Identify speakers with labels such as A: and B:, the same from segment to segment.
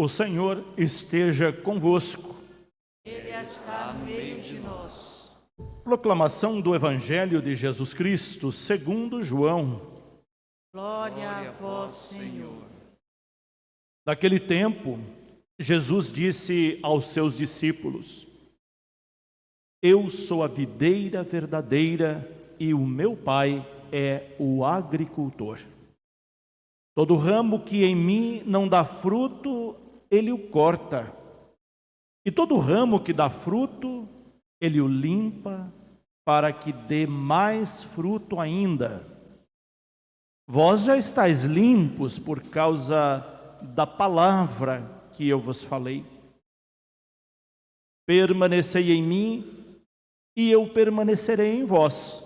A: O Senhor esteja convosco.
B: Ele está no meio de nós.
A: Proclamação do Evangelho de Jesus Cristo, segundo João.
B: Glória a vós, Senhor.
A: Naquele tempo, Jesus disse aos seus discípulos: Eu sou a videira verdadeira e o meu Pai é o agricultor. Todo ramo que em mim não dá fruto, ele o corta. E todo ramo que dá fruto, ele o limpa, para que dê mais fruto ainda. Vós já estáis limpos por causa da palavra que eu vos falei. Permanecei em mim, e eu permanecerei em vós.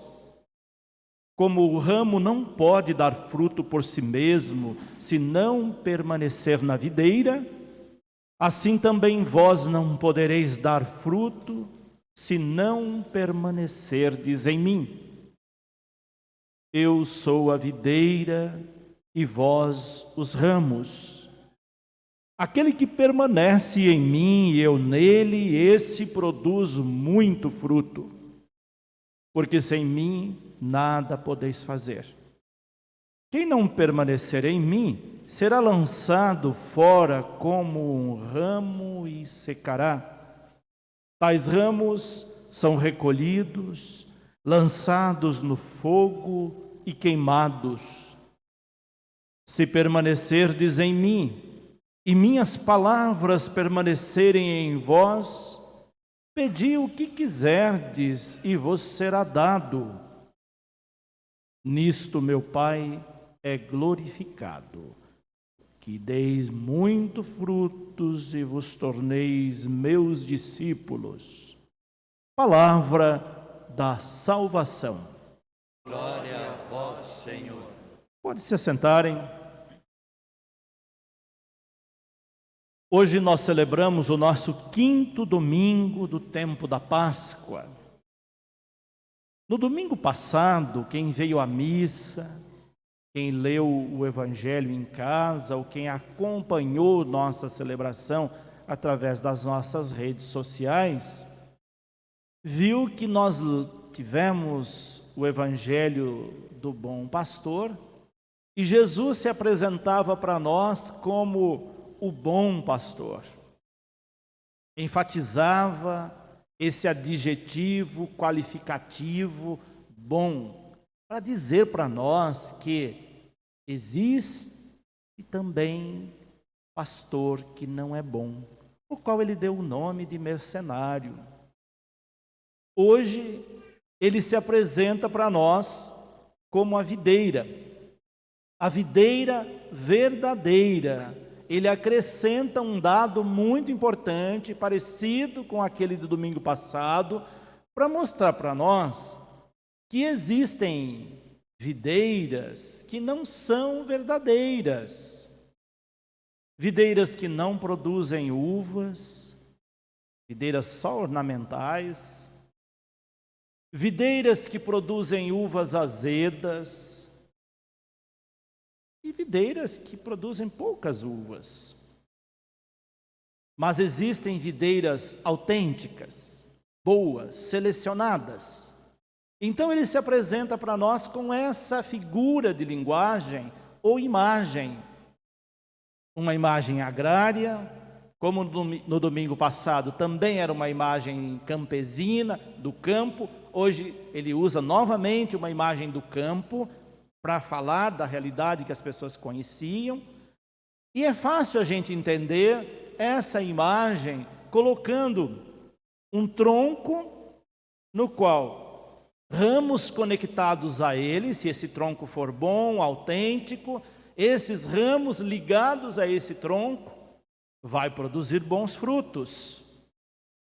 A: Como o ramo não pode dar fruto por si mesmo, se não permanecer na videira, assim também vós não podereis dar fruto, se não permanecerdes em mim. Eu sou a videira e vós os ramos. Aquele que permanece em mim e eu nele, esse produz muito fruto, porque sem mim nada podeis fazer. Quem não permanecer em mim será lançado fora como um ramo e secará. Tais ramos são recolhidos, lançados no fogo e queimados. Se permanecerdes em mim e minhas palavras permanecerem em vós, pedi o que quiserdes e vos será dado. Nisto meu Pai é glorificado, que deis muito frutos e vos torneis meus discípulos. Palavra da salvação.
C: Glória a vós, Senhor.
A: Pode se assentarem. Hoje nós celebramos o nosso 5º domingo do tempo da Páscoa. No domingo passado, quem veio à missa, quem leu o Evangelho em casa, ou quem acompanhou nossa celebração através das nossas redes sociais, viu que nós tivemos o Evangelho do Bom Pastor, e Jesus se apresentava para nós como o bom pastor. Enfatizava esse adjetivo qualificativo bom, para dizer para nós que existe também pastor que não é bom, o qual ele deu o nome de mercenário. Hoje, ele se apresenta para nós como a videira verdadeira. Ele acrescenta um dado muito importante, parecido com aquele do domingo passado, para mostrar para nós que existem videiras que não são verdadeiras. Videiras que não produzem uvas, videiras só ornamentais, videiras que produzem uvas azedas, e videiras que produzem poucas uvas. Mas existem videiras autênticas, boas, selecionadas. Então ele se apresenta para nós com essa figura de linguagem ou imagem. Uma imagem agrária, como no domingo passado também era uma imagem campesina, do campo. Hoje ele usa novamente uma imagem do campo, para falar da realidade que as pessoas conheciam. E é fácil a gente entender essa imagem colocando um tronco no qual ramos conectados a ele, se esse tronco for bom, autêntico, esses ramos ligados a esse tronco vai produzir bons frutos,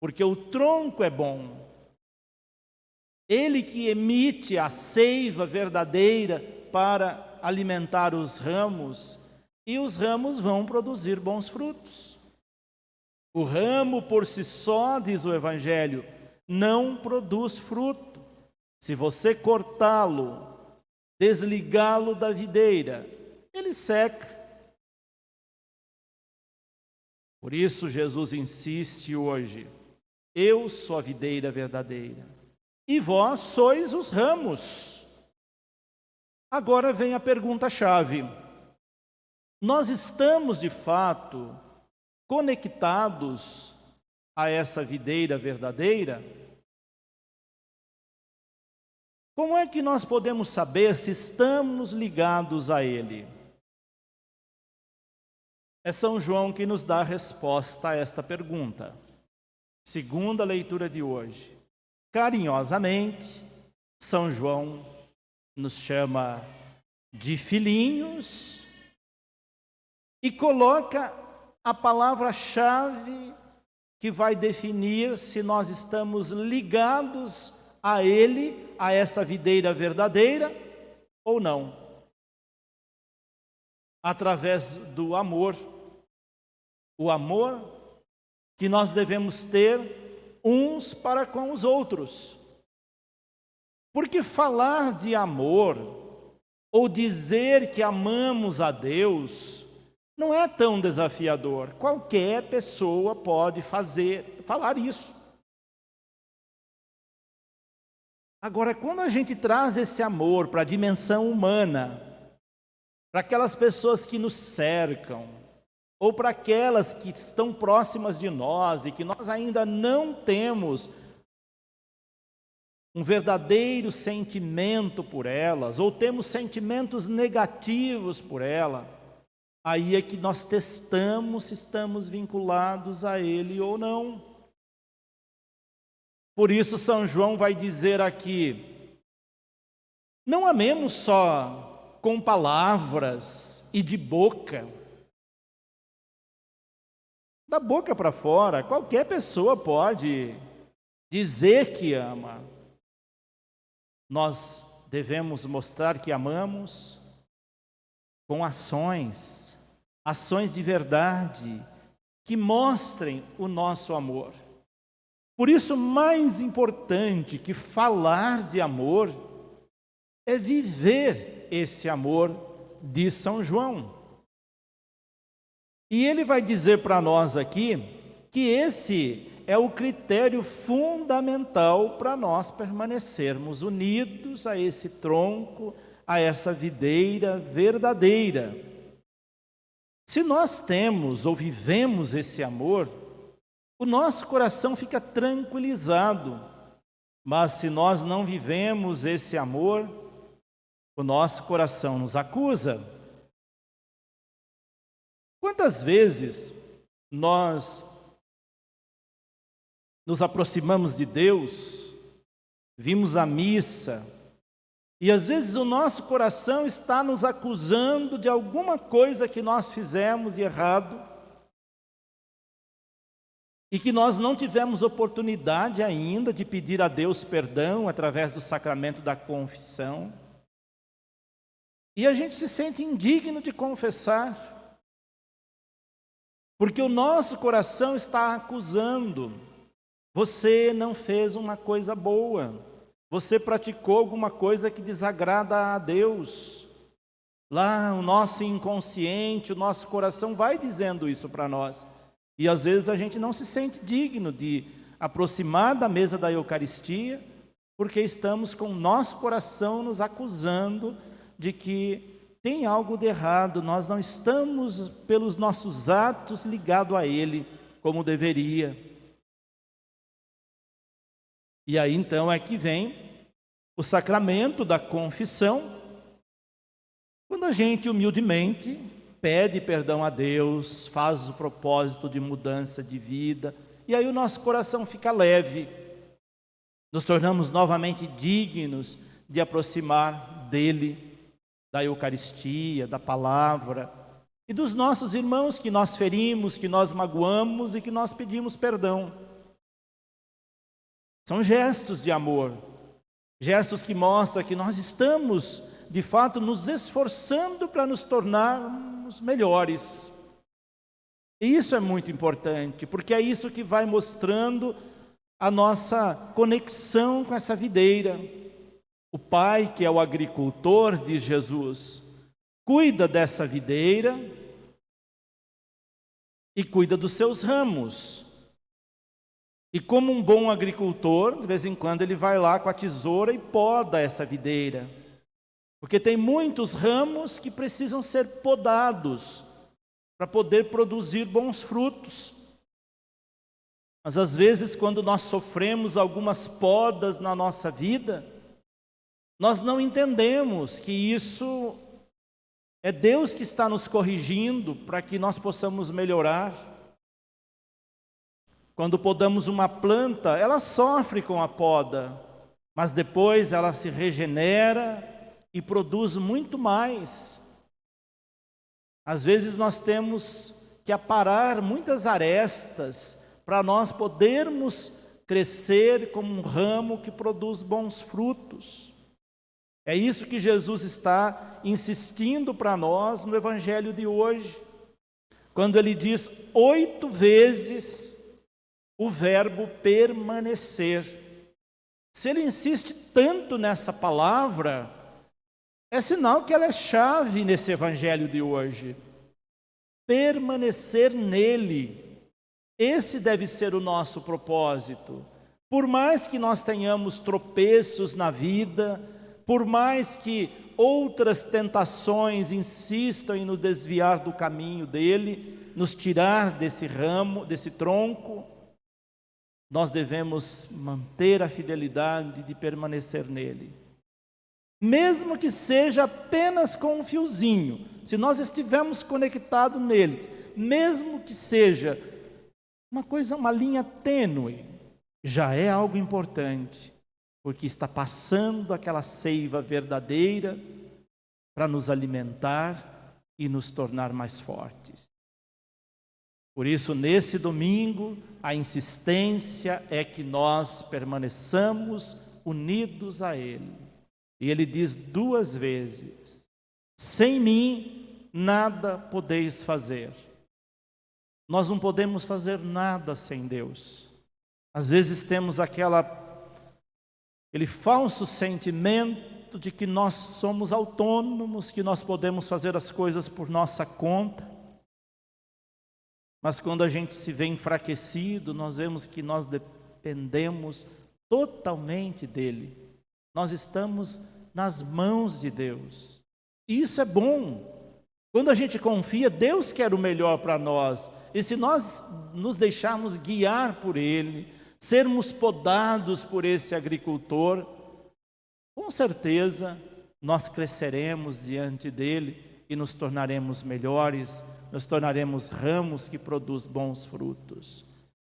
A: porque o tronco é bom. Ele que emite a seiva verdadeira para alimentar os ramos, e os ramos vão produzir bons frutos. O ramo por si só, diz o Evangelho, não produz fruto. Se você cortá-lo, desligá-lo da videira, ele seca. Por isso Jesus insiste hoje: eu sou a videira verdadeira, e vós sois os ramos. Agora vem a pergunta-chave: nós estamos de fato conectados a essa videira verdadeira? Como é que nós podemos saber se estamos ligados a Ele? É São João que nos dá a resposta a esta pergunta. Segunda leitura de hoje. Carinhosamente, São João nos chama de filhinhos e coloca a palavra-chave que vai definir se nós estamos ligados a Ele, a essa videira verdadeira, ou não. Através do amor. O amor que nós devemos ter uns para com os outros. Porque falar de amor, ou dizer que amamos a Deus, não é tão desafiador. Qualquer pessoa pode falar isso. Agora, quando a gente traz esse amor para a dimensão humana, para aquelas pessoas que nos cercam, ou para aquelas que estão próximas de nós e que nós ainda não temos um verdadeiro sentimento por elas, ou temos sentimentos negativos por ela, aí é que nós testamos se estamos vinculados a Ele ou não. Por isso São João vai dizer aqui: não amemos só com palavras e de boca. Da boca para fora, qualquer pessoa pode dizer que ama. Nós devemos mostrar que amamos com ações, ações de verdade, que mostrem o nosso amor. Por isso, mais importante que falar de amor é viver esse amor, diz São João. E ele vai dizer para nós aqui que esse é o critério fundamental para nós permanecermos unidos a esse tronco, a essa videira verdadeira. Se nós temos ou vivemos esse amor, o nosso coração fica tranquilizado. Mas se nós não vivemos esse amor, o nosso coração nos acusa. Quantas vezes nós nos aproximamos de Deus, vimos a missa, e às vezes o nosso coração está nos acusando de alguma coisa que nós fizemos de errado, e que nós não tivemos oportunidade ainda de pedir a Deus perdão através do sacramento da confissão. E a gente se sente indigno de confessar, porque o nosso coração está acusando. Você não fez uma coisa boa, você praticou alguma coisa que desagrada a Deus. Lá o nosso inconsciente, o nosso coração vai dizendo isso para nós. E às vezes a gente não se sente digno de aproximar da mesa da Eucaristia, porque estamos com o nosso coração nos acusando de que tem algo de errado, nós não estamos pelos nossos atos ligados a Ele como deveria. E aí então é que vem o sacramento da confissão, quando a gente humildemente pede perdão a Deus, faz o propósito de mudança de vida, e aí o nosso coração fica leve, nos tornamos novamente dignos de aproximar dEle, da Eucaristia, da palavra, e dos nossos irmãos que nós ferimos, que nós magoamos e que nós pedimos perdão. São gestos de amor, gestos que mostram que nós estamos, de fato, nos esforçando para nos tornarmos melhores. E isso é muito importante, porque é isso que vai mostrando a nossa conexão com essa videira. O Pai, que é o agricultor de Jesus, cuida dessa videira e cuida dos seus ramos. E como um bom agricultor, de vez em quando ele vai lá com a tesoura e poda essa videira. Porque tem muitos ramos que precisam ser podados para poder produzir bons frutos. Mas às vezes, quando nós sofremos algumas podas na nossa vida, nós não entendemos que isso é Deus que está nos corrigindo para que nós possamos melhorar. Quando podamos uma planta, ela sofre com a poda, mas depois ela se regenera e produz muito mais. Às vezes nós temos que aparar muitas arestas para nós podermos crescer como um ramo que produz bons frutos. É isso que Jesus está insistindo para nós no Evangelho de hoje, quando ele diz 8 vezes o verbo permanecer. Se ele insiste tanto nessa palavra, é sinal que ela é chave nesse Evangelho de hoje. Permanecer nele. Esse deve ser o nosso propósito. Por mais que nós tenhamos tropeços na vida, por mais que outras tentações insistam em nos desviar do caminho dele, nos tirar desse ramo, desse tronco, nós devemos manter a fidelidade de permanecer nele. Mesmo que seja apenas com um fiozinho, se nós estivermos conectados nele, mesmo que seja uma linha tênue, já é algo importante, porque está passando aquela seiva verdadeira para nos alimentar e nos tornar mais fortes. Por isso, nesse domingo, a insistência é que nós permaneçamos unidos a Ele. E Ele diz 2 vezes: sem mim nada podeis fazer. Nós não podemos fazer nada sem Deus. Às vezes temos aquele falso sentimento de que nós somos autônomos, que nós podemos fazer as coisas por nossa conta. Mas quando a gente se vê enfraquecido, nós vemos que nós dependemos totalmente dele. Nós estamos nas mãos de Deus. E isso é bom. Quando a gente confia, Deus quer o melhor para nós. E se nós nos deixarmos guiar por Ele, sermos podados por esse agricultor, com certeza nós cresceremos diante dele e nos tornaremos melhores, nos tornaremos ramos que produzem bons frutos.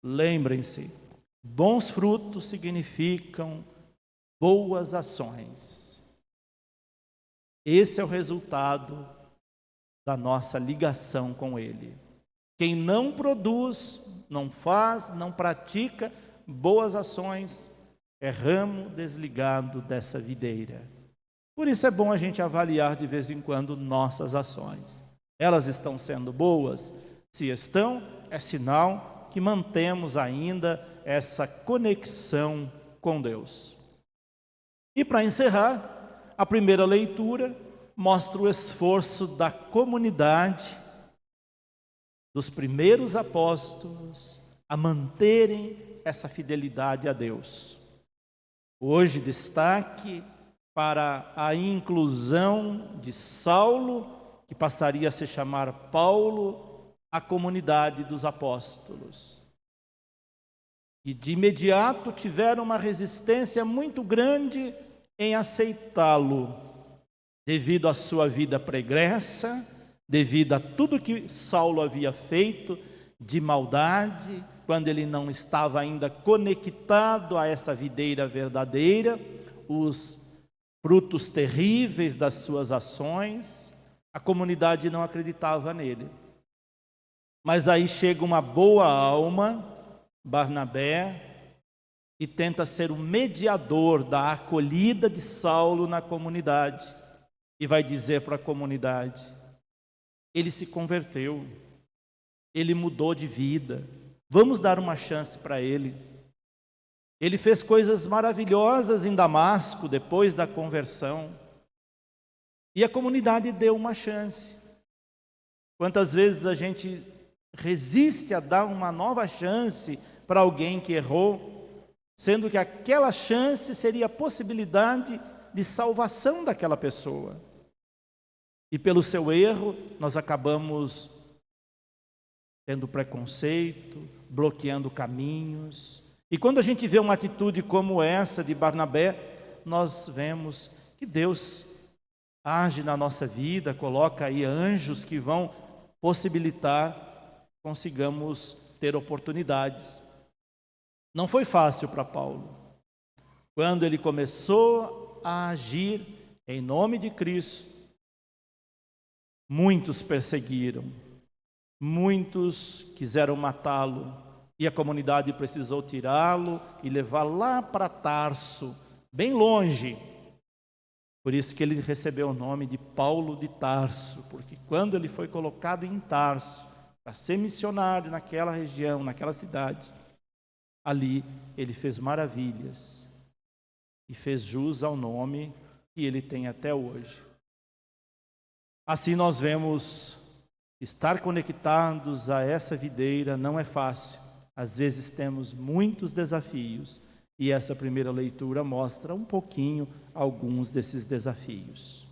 A: Lembrem-se, bons frutos significam boas ações. Esse é o resultado da nossa ligação com Ele. Quem não produz, não faz, não pratica boas ações, é ramo desligado dessa videira. Por isso é bom a gente avaliar de vez em quando nossas ações. Elas estão sendo boas? Se estão, é sinal que mantemos ainda essa conexão com Deus. E para encerrar, a primeira leitura mostra o esforço da comunidade, dos primeiros apóstolos, a manterem essa fidelidade a Deus. Hoje, destaque para a inclusão de Saulo, que passaria a se chamar Paulo, à comunidade dos apóstolos. E de imediato tiveram uma resistência muito grande em aceitá-lo, devido à sua vida pregressa, devido a tudo que Saulo havia feito de maldade, quando ele não estava ainda conectado a essa videira verdadeira, os frutos terríveis das suas ações, a comunidade não acreditava nele. Mas aí chega uma boa alma, Barnabé, e tenta ser o mediador da acolhida de Saulo na comunidade. E vai dizer para a comunidade: ele se converteu, ele mudou de vida, vamos dar uma chance para ele. Ele fez coisas maravilhosas em Damasco depois da conversão. E a comunidade deu uma chance. Quantas vezes a gente resiste a dar uma nova chance para alguém que errou, sendo que aquela chance seria a possibilidade de salvação daquela pessoa. E pelo seu erro, nós acabamos tendo preconceito, bloqueando caminhos. E quando a gente vê uma atitude como essa de Barnabé, nós vemos que Deus age na nossa vida, coloca aí anjos que vão possibilitar que consigamos ter oportunidades. Não foi fácil para Paulo. Quando ele começou a agir em nome de Cristo, muitos perseguiram, muitos quiseram matá-lo, e a comunidade precisou tirá-lo e levá-lo lá para Tarso, bem longe. Por isso que ele recebeu o nome de Paulo de Tarso, porque quando ele foi colocado em Tarso, para ser missionário naquela região, naquela cidade, ali ele fez maravilhas e fez jus ao nome que ele tem até hoje. Assim nós vemos estar conectados a essa videira não é fácil. Às vezes temos muitos desafios e essa primeira leitura mostra um pouquinho alguns desses desafios.